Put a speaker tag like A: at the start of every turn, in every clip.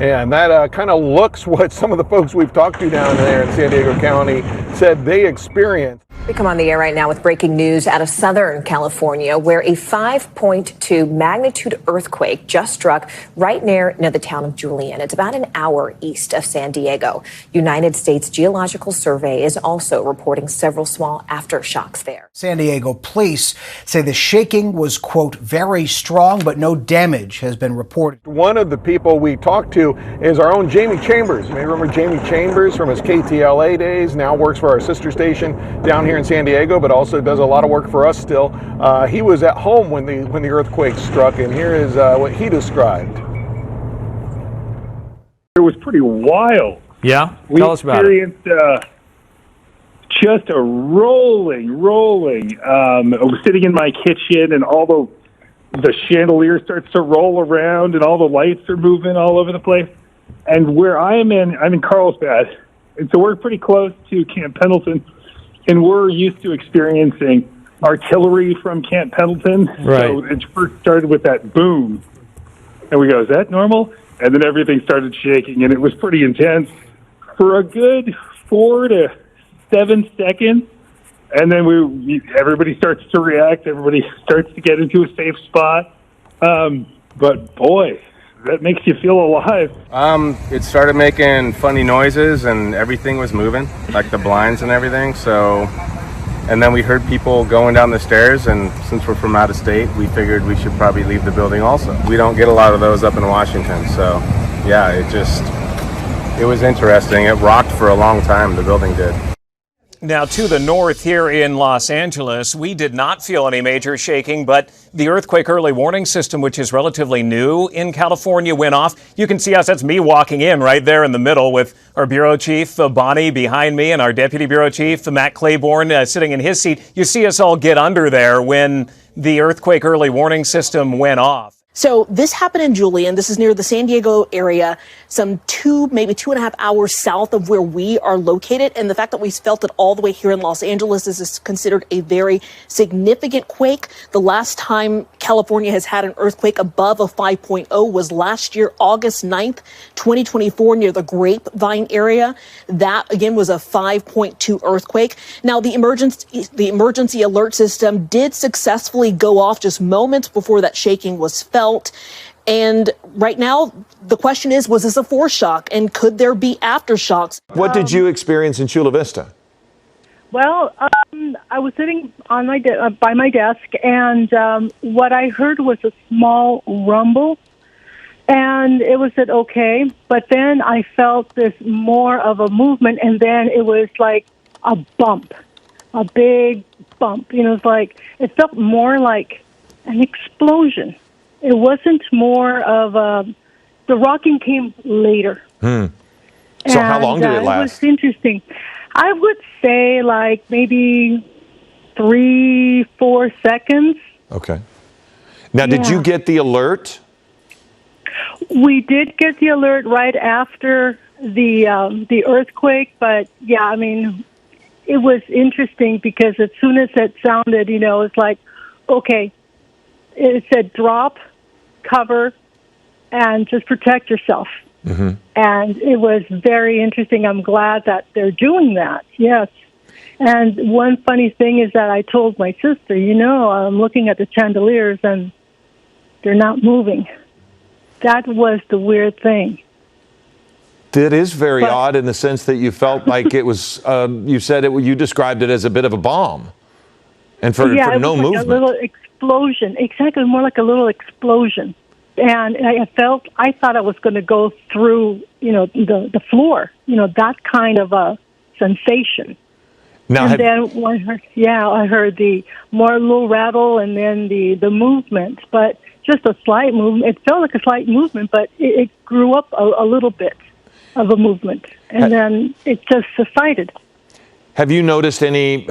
A: And that kind of looks what some of the folks we've talked to down there in San Diego County said they experienced.
B: We come on the air right now with breaking news out of Southern California, where a 5.2 magnitude earthquake just struck right near the town of Julian. It's about an hour east of San Diego. United States Geological Survey is also reporting several small aftershocks there.
C: San Diego police say the shaking was, quote, very strong, but no damage has been reported.
A: One of the people we talked to is our own Jamie Chambers. You may remember Jamie Chambers from his KTLA days, now works for our sister station down here in San Diego, but also does a lot of work for us still. He was at home when the earthquake struck, and here is what he described.
D: It was pretty wild.
E: Yeah? Tell us about it.
D: We experienced just a rolling. I was sitting in my kitchen, and all the chandelier starts to roll around, and all the lights are moving all over the place. And where I'm in Carlsbad, and so we're pretty close to Camp Pendleton, and we're used to experiencing artillery from Camp Pendleton.
E: Right.
D: So it first started with that boom. And we go, is that normal? And then everything started shaking, and it was pretty intense for a good 4 to 7 seconds. And then everybody starts to react. Everybody starts to get into a safe spot. But boy, that makes you feel alive.
F: It started making funny noises and everything was moving, like the blinds and everything. So, and then we heard people going down the stairs, and since we're from out of state, we figured we should probably leave the building also. We don't get a lot of those up in Washington, so yeah, it was interesting. It rocked for a long time, the building did.
E: Now, to the north here in Los Angeles, we did not feel any major shaking, but the earthquake early warning system, which is relatively new in California, went off. You can see us. That's me walking in right there in the middle with our bureau chief, Bonnie, behind me, and our deputy bureau chief, Matt Claiborne, sitting in his seat. You see us all get under there when the earthquake early warning system went off.
G: So this happened in Julian. This is near the San Diego area, some maybe 2.5 hours south of where we are located. And the fact that we felt it all the way here in Los Angeles is considered a very significant quake. The last time California has had an earthquake above a 5.0 was last year, August 9th, 2024, near the Grapevine area. That, again, was a 5.2 earthquake. Now, the emergency alert system did successfully go off just moments before that shaking was felt. And right now, the question is, was this a foreshock, and could there be aftershocks?
H: What did you experience in Chula Vista?
I: Well, I was sitting on by my desk, and what I heard was a small rumble, and it was okay. But then I felt this more of a movement, and then it was like a bump, a big bump. It's like it felt more like an explosion. It wasn't more of the rocking came later.
H: So how long did it last?
I: It was interesting. I would say like maybe 3-4 seconds.
H: Okay. Now, did you get the alert?
I: We did get the alert right after the earthquake, but yeah, I mean, it was interesting because as soon as it sounded, it's like, okay, it said drop, cover, and just protect yourself. Mm-hmm. And it was very interesting. I'm glad that they're doing that. Yes. And one funny thing is that I told my sister, I'm looking at the chandeliers and they're not moving. That was the weird thing.
H: That is very odd in the sense that you felt like it was, you described it as a bit of a bomb. And for no movement.
I: A little explosion. Exactly, more like a little explosion. And I thought I was going to go through, the floor, that kind of a sensation.
H: Now,
I: and then I heard the more little rattle and then the movement, but just a slight movement. It felt like a slight movement, but it grew up a little bit of a movement, and then it just subsided.
H: Have you noticed any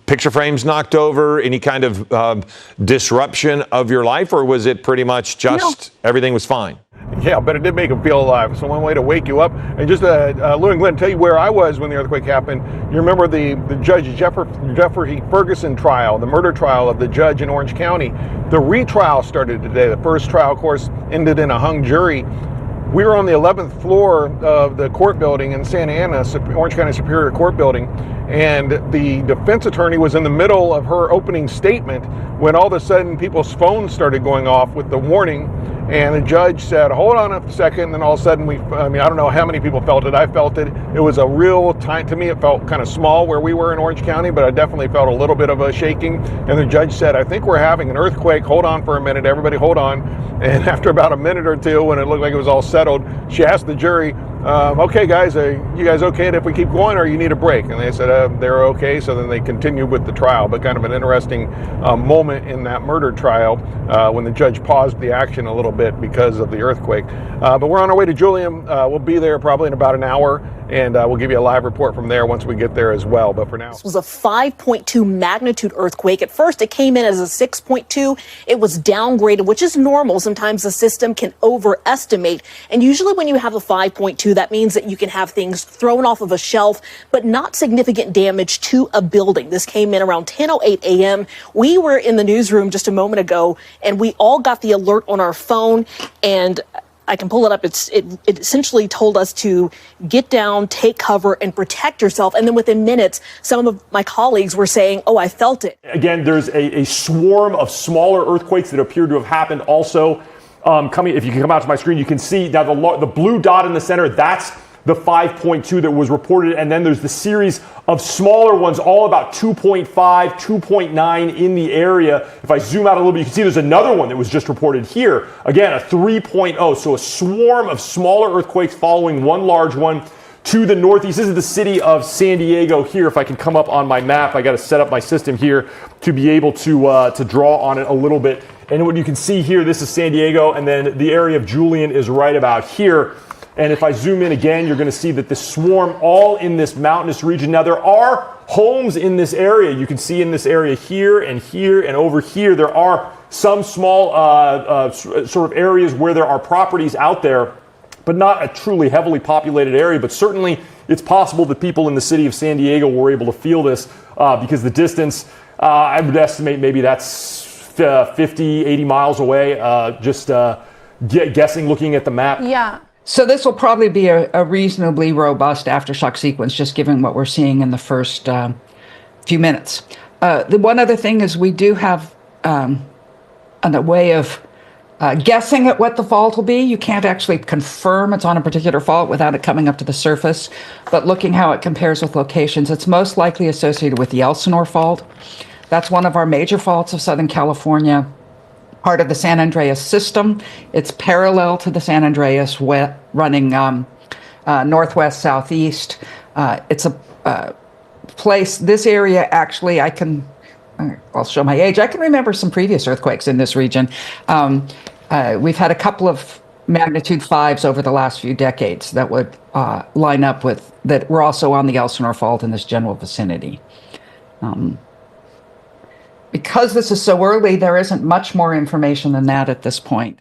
H: picture frames knocked over, any kind of disruption of your life, or was it pretty much just everything was fine?
A: Yeah, but it did make him feel alive. So one way to wake you up. And just Lou and Glenn, tell you where I was when the earthquake happened. You remember the Judge Jeffrey Ferguson trial, the murder trial of the judge in Orange County. The retrial started today. The first trial, of course, ended in a hung jury. We were on the 11th floor of the court building in Santa Ana, Orange County Superior Court building, and the defense attorney was in the middle of her opening statement when all of a sudden people's phones started going off with the warning, and the judge said, hold on a second, and then all of a sudden I don't know how many people felt it. I felt it. It was a real time, to me it felt kind of small where we were in Orange County, but I definitely felt a little bit of a shaking, and the judge said, I think we're having an earthquake, hold on for a minute, everybody hold on. And after about a minute or two, when it looked like it was all settled, she asked the jury, okay guys, are you guys okay if we keep going, or you need a break? And they said they're okay, so then they continued with the trial. But kind of an interesting moment in that murder trial when the judge paused the action a little bit because of the earthquake. But we're on our way to Julian. We'll be there probably in about an hour, and we'll give you a live report from there once we get there as well. But for now,
G: this was a 5.2 magnitude earthquake. At first, it came in as a 6.2. It was downgraded, which is normal. Sometimes the system can overestimate. And usually when you have a 5.2, that means that you can have things thrown off of a shelf, but not significant damage to a building. This came in around 10:08 a.m. We were in the newsroom just a moment ago, and we all got the alert on our phone, and I can pull it up. It essentially told us to get down, take cover, and protect yourself. And then within minutes, some of my colleagues were saying, oh, I felt it.
J: Again, there's a swarm of smaller earthquakes that appear to have happened also. If you can come out to my screen, you can see now the blue dot in the center, that's the 5.2 that was reported. And then there's the series of smaller ones, all about 2.5, 2.9 in the area. If I zoom out a little bit, you can see there's another one that was just reported here. Again, a 3.0. So a swarm of smaller earthquakes following one large one to the northeast. This is the city of San Diego here. If I can come up on my map, I got to set up my system here to be able to draw on it a little bit. And what you can see here, this is San Diego, and then the area of Julian is right about here. And if I zoom in again, you're going to see that this swarm all in this mountainous region. Now, there are homes in this area. You can see in this area here and over here, there are some small sort of areas where there are properties out there, but not a truly heavily populated area. But certainly it's possible that people in the city of San Diego were able to feel this because the distance, I would estimate maybe that's 50, 80 miles away, guessing, looking at the map.
K: Yeah. So this will probably be a reasonably robust aftershock sequence, just given what we're seeing in the first few minutes. The one other thing is we do have a way of guessing at what the fault will be. You can't actually confirm it's on a particular fault without it coming up to the surface, but looking how it compares with locations, it's most likely associated with the Elsinore Fault. That's one of our major faults of Southern California, part of the San Andreas system. It's parallel to the San Andreas running northwest, southeast. It's a place, this area actually, I'll show my age. I can remember some previous earthquakes in this region. We've had a couple of magnitude 5s over the last few decades that would line up with, that were also on the Elsinore Fault in this general vicinity. Because this is so early, there isn't much more information than that at this point.